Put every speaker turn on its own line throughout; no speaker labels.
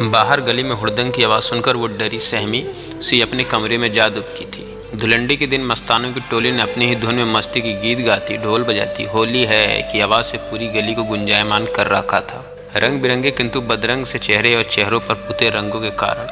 बाहर गली में हुड़दंग की आवाज़ सुनकर वो डरी सहमी सी अपने कमरे में जा दुबकी थी। धुलंडी के दिन मस्तानों की टोली ने अपनी ही धुन में मस्ती की गीत गाती, ढोल बजाती होली है की आवाज़ से पूरी गली को गुंजायमान कर रखा था। रंग बिरंगे किंतु बदरंग से चेहरे और चेहरों पर पुते रंगों के कारण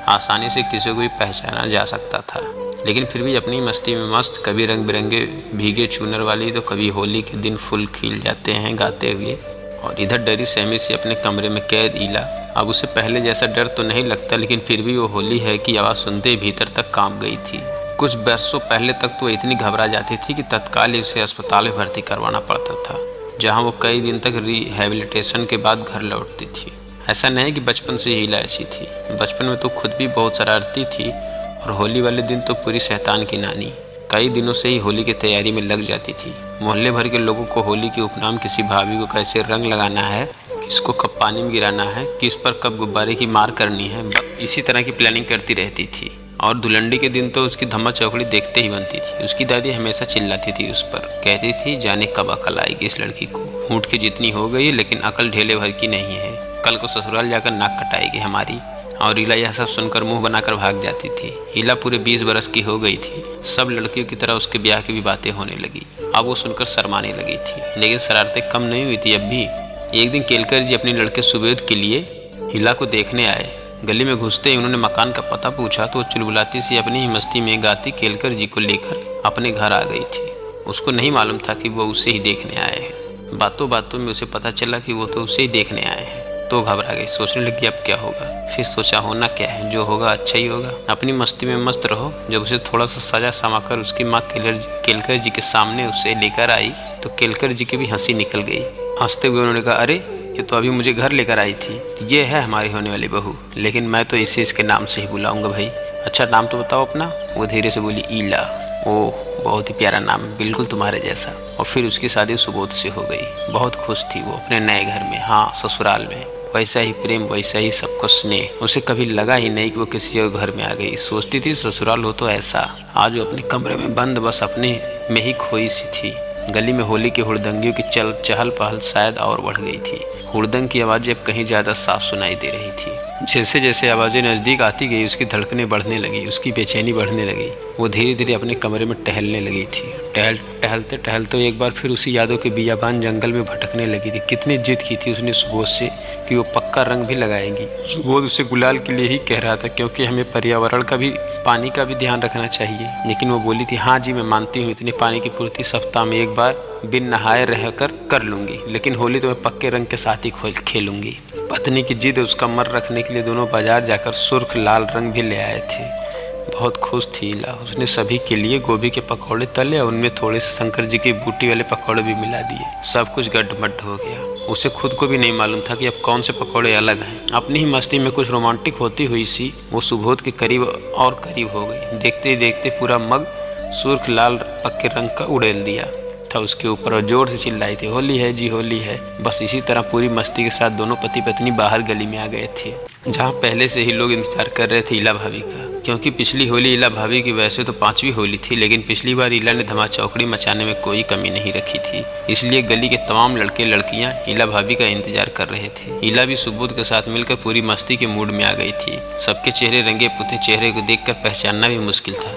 आसानी से किसी को भी पहचाना जा सकता था, लेकिन फिर भी अपनी मस्ती में मस्त, कभी रंग बिरंगे भीगे चूनर वाली तो कभी होली के दिन फूल खिल जाते हैं गाते हुए। और इधर डरी सहमी से अपने कमरे में कैद ईला। अब उसे पहले जैसा डर तो नहीं लगता, लेकिन फिर भी वो होली है कि आवाज़ सुनते ही भीतर तक कांप गई थी। कुछ बरसों पहले तक तो इतनी घबरा जाती थी कि तत्काल ही उसे अस्पताल में भर्ती करवाना पड़ता था, जहाँ वो कई दिन तक रिहेबिलिटेशन के बाद घर लौटती थी। ऐसा नहीं कि बचपन से हीला ऐसी थी, बचपन में तो खुद भी बहुत शरारती थी और होली वाले दिन तो पूरी शैतान की नानी। कई दिनों से ही होली की तैयारी में लग जाती थी। मोहल्ले भर के लोगों को होली के उपनाम किसी भाभी को कैसे रंग लगाना है, किसको कब पानी में गिराना है, किस पर कब गुब्बारे की मार करनी है, इसी तरह की प्लानिंग करती रहती थी। और धुलंडी के दिन तो उसकी धम्मा चौकड़ी देखते ही बनती थी। उसकी दादी हमेशा चिल्लाती थी उस पर, कहती थी जाने कब अकल आएगी इस लड़की को, ऊँट की जितनी हो गई लेकिन अकल ढेले भर की नहीं है, कल को ससुराल जाकर नाक कटाएगी हमारी। और ईला यह सब सुनकर मुंह बनाकर भाग जाती थी। ईला पूरे 20 बरस की हो गई थी। सब लड़कियों की तरह उसके ब्याह की भी बातें होने लगी। अब वो सुनकर शर्माने लगी थी, लेकिन शरारतें कम नहीं हुई थी अब भी। एक दिन केलकर जी अपने लड़के सुबेद के लिए ईला को देखने आए। गली में घुसते ही उन्होंने मकान का पता पूछा तो वो चुलबुलाती सी अपनी ही मस्ती में गाती केलकर जी को लेकर अपने घर आ गई थी। उसको नहीं मालूम था कि वो उसे ही देखने आए हैं। बातों बातों में उसे पता चला कि वो तो उसे ही देखने आए हैं, तो घबरा गई। सोचने लगी अब क्या होगा। फिर सोचा होना क्या है, जो होगा अच्छा ही होगा। अपनी मस्ती में मस्त रहो। जब उसे थोड़ा सा सजा समाकर उसकी माँ केलकर जी के सामने उसे लेकर आई तो केलकर जी की भी हंसी निकल गई। हंसते हुए उन्होंने कहा, अरे ये तो अभी मुझे घर लेकर आई थी, ये है हमारी होने वाली बहू, लेकिन मैं तो इसे इसके नाम से ही बुलाऊंगा भाई। अच्छा नाम तो बताओ अपना। वो धीरे से बोली, ईला। ओह बहुत ही प्यारा नाम, बिल्कुल तुम्हारे जैसा। और फिर उसकी शादी सुबोध से हो गई। बहुत खुश थी वो अपने नए घर में, हाँ ससुराल में। वैसा ही प्रेम, वैसा ही सबको स्नेह। उसे कभी लगा ही नहीं कि वो किसी और घर में आ गई। सोचती थी ससुराल हो तो ऐसा। आज वो अपने कमरे में बंद बस अपने में ही खोई सी थी। गली में होली के हुड़दंगियों की चहल पहल शायद और बढ़ गई थी। हुड़दंग की आवाज़ें अब कहीं ज़्यादा साफ सुनाई दे रही थी। जैसे जैसे आवाज़ें नज़दीक आती गई उसकी धड़कनें बढ़ने लगी, उसकी बेचैनी बढ़ने लगी। वो धीरे धीरे अपने कमरे में टहलने लगी थी। टहलते टहलते एक बार फिर उसी यादों के बियाबान जंगल में भटकने लगी थी। कितनी जिद की थी उसने सुबोध से कि वो पक्का रंग भी लगाएंगी। सुबोध उसे गुलाल के लिए ही कह रहा था, क्योंकि हमें पर्यावरण का भी, पानी का भी ध्यान रखना चाहिए। लेकिन वो बोली थी, हाँ जी मैं मानती हूँ, इतने पानी की पूर्ति सप्ताह में एक बार बिन नहाए रहकर कर लूँगी, लेकिन होली तो मैं पक्के रंग के साथ ही खेलूँगी। पत्नी की जिद उसका मर रखने के लिए दोनों बाजार जाकर सुर्ख लाल रंग भी ले आए थे। बहुत खुश थी ईला। उसने सभी के लिए गोभी के पकौड़े तले और उनमें थोड़े से शंकर जी की बूटी वाले पकौड़े भी मिला दिए। सब कुछ गड्ढमड्ढ हो गया। उसे खुद को भी नहीं मालूम था कि अब कौन से पकौड़े अलग हैं। अपनी ही मस्ती में कुछ रोमांटिक होती हुई सी वो सुबोध के करीब और करीब हो गई। देखते ही देखते पूरा मग सुर्ख लाल पक्के रंग का उड़ेल दिया था उसके ऊपर और जोर से चिल्लाई थी, होली है जी होली है। बस इसी तरह पूरी मस्ती के साथ दोनों पति पत्नी बाहर गली में आ गए थे, जहाँ पहले से ही लोग इंतजार कर रहे थे ईला भाभी का। क्योंकि पिछली होली ईला भाभी की वैसे तो 5वीं होली थी, लेकिन पिछली बार ईला ने धमा चौकड़ी मचाने में कोई कमी नहीं रखी थी। इसलिए गली के तमाम लड़के लड़कियां ईला भाभी का इंतजार कर रहे थे। ईला भी सुबोध के साथ मिलकर पूरी मस्ती के मूड में आ गई थी। सबके चेहरे रंगे पुते चेहरे को देखकर पहचानना भी मुश्किल था।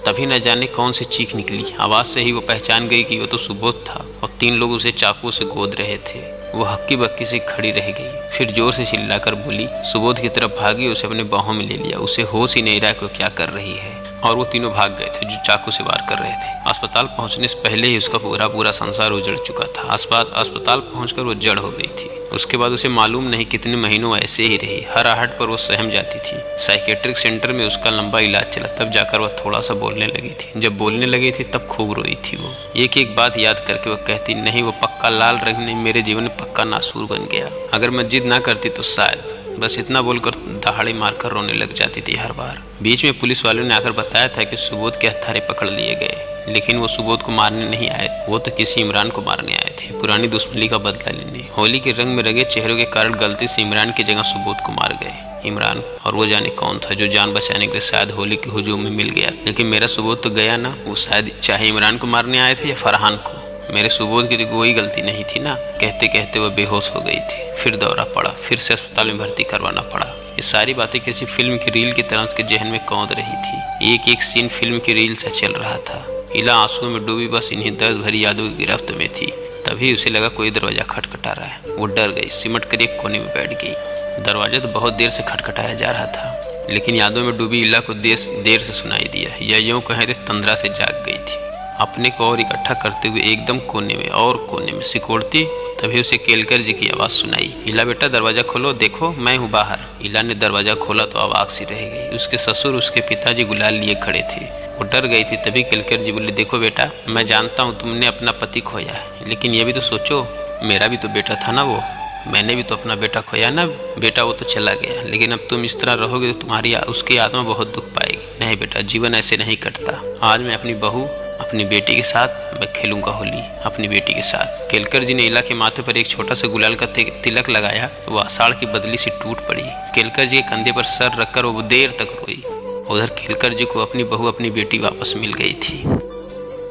तभी न जाने कौन सी चीख निकली। आवाज़ से ही वो पहचान गई कि वो तो सुबोध था और 3 लोग उसे चाकू से गोद रहे थे। वो हक्की बक्की से खड़ी रह गई, फिर जोर से चिल्लाकर बोली, सुबोध की तरफ भागी, उसे अपने बाहों में ले लिया। उसे होश ही नहीं रहा कि क्या कर रही है। और वो तीनों भाग गए थे जो चाकू से वार कर रहे थे। अस्पताल पहुंचने से पहले ही उसका पूरा संसार उजड़ चुका था। अस्पताल पहुंचकर वो जड़ हो गई थी। उसके बाद उसे मालूम नहीं कितने महीनों ऐसे ही रही। हर आहट पर वो सहम जाती थी। साइकेट्रिक सेंटर में उसका लंबा इलाज चला, तब जाकर वह थोड़ा सा बोलने लगी थी। जब बोलने लगी थी तब खूब रोई थी वो। एक एक बात याद करके वह कहती, नहीं वो पक्का लाल रंग नहीं, मेरे जीवन में पक्का नासूर बन गया। अगर मैं जिद ना करती तो शायद। बस इतना बोलकर दहाड़े मारकर रोने लग जाती थी हर बार। बीच में पुलिस वालों ने आकर बताया था कि सुबोध के हत्यारे पकड़ लिए गए, लेकिन वो सुबोध को मारने नहीं आए, वो तो किसी इमरान को मारने आए थे, पुरानी दुश्मनी का बदला लेने। होली के रंग में रंगे चेहरों के कारण गलती से इमरान की जगह सुबोध को मार गए। इमरान और वो जाने कौन था जो जान बचाने के लिए शायद होली के हुजूम में मिल गया। लेकिन मेरा सुबोध तो गया ना। वो शायद चाहे इमरान को मारने आए थे या फरहान को, मेरे सुबोध की तो कोई गलती नहीं थी ना। कहते कहते वह बेहोश हो गई थी। फिर दौरा पड़ा, फिर से अस्पताल में भर्ती करवाना पड़ा। ये सारी बातें किसी फिल्म की रील की तरह उसके जहन में कौंध रही थी। एक एक सीन फिल्म की रील से चल रहा था। इला आंसुओं में डूबी बस इन्हीं दर्द भरी यादों की गिरफ्त में थी। तभी उसे लगा कोई दरवाजा खटखटा रहा है। वो डर गई, सिमट कर एक कोने में बैठ गई। दरवाजा तो बहुत देर से खटखटाया जा रहा था, लेकिन यादों में डूबी इला को देर से सुनाई दिया। या यूं कहें तो तंद्रा से जाग गई थी। अपने को और इकट्ठा करते हुए एकदम कोने में सिकोड़ती, तभी उसे केलकर जी की आवाज़ सुनाई। इला बेटा दरवाज़ा खोलो, देखो मैं हूँ बाहर। इला ने दरवाज़ा खोला तो आवाज़ सी रह गई। उसके ससुर, उसके पिताजी गुलाल लिए खड़े थे। वो डर गई थी। तभी केलकर जी बोले, देखो बेटा, मैं जानता हूँ तुमने अपना पति खोया है, लेकिन ये भी तो सोचो, मेरा भी तो बेटा था ना वो। मैंने भी तो अपना बेटा खोया ना बेटा। वो तो चला गया, लेकिन अब तुम इस तरह रहोगे तो तुम्हारी उसकी आत्मा बहुत दुख पाएगी। नहीं बेटा, जीवन ऐसे नहीं कटता। आज मैं अपनी बहू, अपनी बेटी के साथ मैं खेलूंगा होली, अपनी बेटी के साथ। केलकर जी ने इला के माथे पर एक छोटा सा गुलाल का तिलक लगाया। वो आषाढ़ की बदली सी टूट पड़ी। केलकर जी के कंधे पर सर रखकर वो देर तक रोई। उधर केलकर जी को अपनी बहू, अपनी बेटी वापस मिल गई थी।